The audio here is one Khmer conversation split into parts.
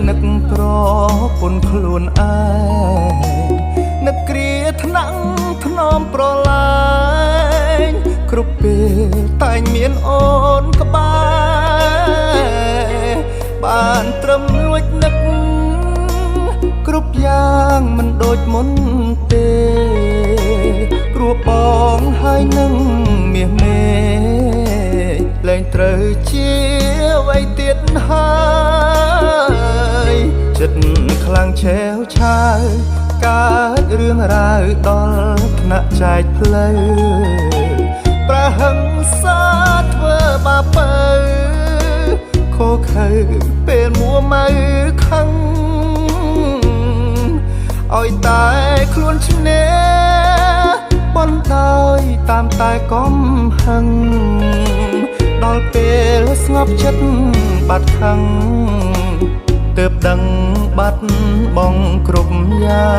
នឹកប្រពន្ធខ្លួនឯងនឹកគ្រាថ្នាក់ធ្នមប្រឡាញគ្រប់ពេលតែងមានអូនក្បែរបានត្រឹមលួចនឹកគ្រប់យ៉ាងមិនដូចមុនទេព្រោះបងហើយនឹងមាសមេលែងត្រូវជាអ្វីទៀតហើយចិត្តខ្លាំងឆេវឆាវកើតរឿងរ៉ាវដល់ថ្នាក់ចែកផ្លូវប្រហឹងសាធ្វើបាបបើខូខើពេលមួម៉ៅខឹងឲ្យតែខ្លួនឈ្នះបណ្ដោយតាមតែកំហឹងដល់ពេលស្ងប់ចិត្តបាត់ខឹងទើបដឹងបាត់បងគ្រប់យ៉ា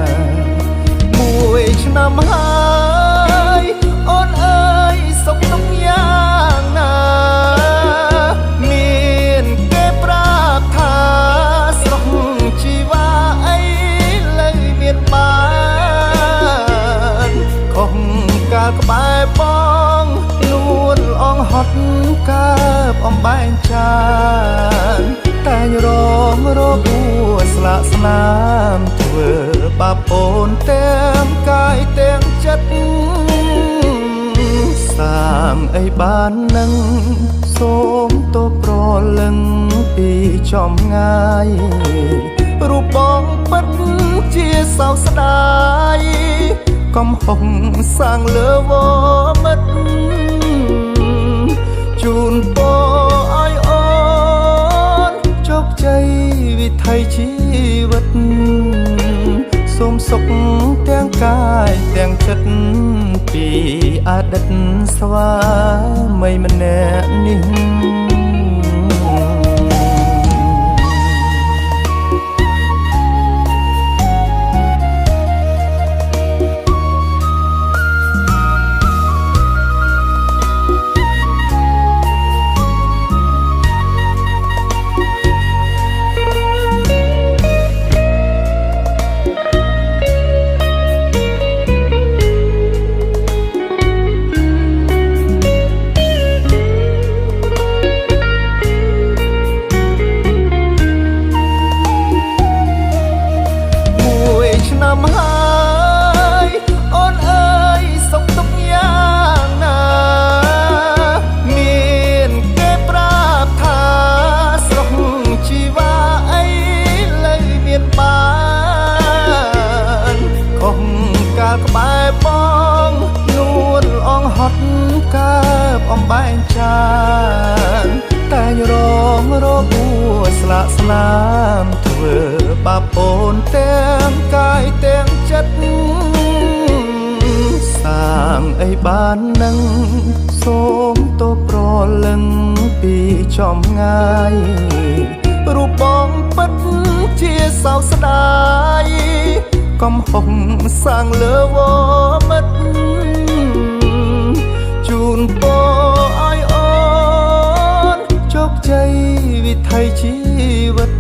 ងមួយឆ្នាំហើយអូនអើយសុខទុក្ខយ៉ាងណាមានគេប្រាប់ថាស្រស់ជីវ៉ាអីលើមានបានខុសកាលក្បែរបងនួនអងហត់កើបអំបែងចានតែងរងរោគស្លាកស្នាមធ្វើបាបអូនទាំងកាយទាំងចិត្តសាងអីបាននឹងសូមទោសប្រលឹងពីចំងាយរូបបងពិតជាសោកស្ដាយកំហុសសាងលើវមិត្តជូនពរឲ្យអូនជោគជ័យវិថីជីវិតសូមសុខទាំងកាយទាំងចិត្តពីអតីតស្វាមីម្នាក់នេះហើយអូនអើយសុខទុក្ខយ៉ាងណាមានគេប្រាប់ថាស្រស់ជីវ៉ាអីលើមានបានខុសកាលក្បែរបងនួនអងហត់កើបអំបែងចានតែងរងរោគស្លាកស្នាមធ្វើបាបអូនទាំងកាយទាំងចិត្តសាងអីបាននឹងសូមទោសប្រលឹងពីចំងាយរូបបងពិតជាសោកស្ដាយកំហុសសាងលើវមិត្តជូនពរឲ្យអូនជោគជ័យវិថីជីវិត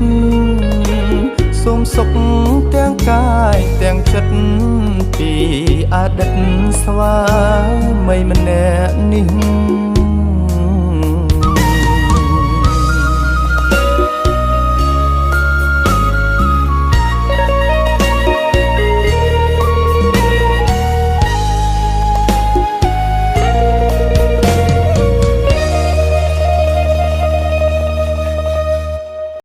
សូមសុខទាំងកាយទាំងចិត្តពីអតីតស្វាមីម្នាក់នេះ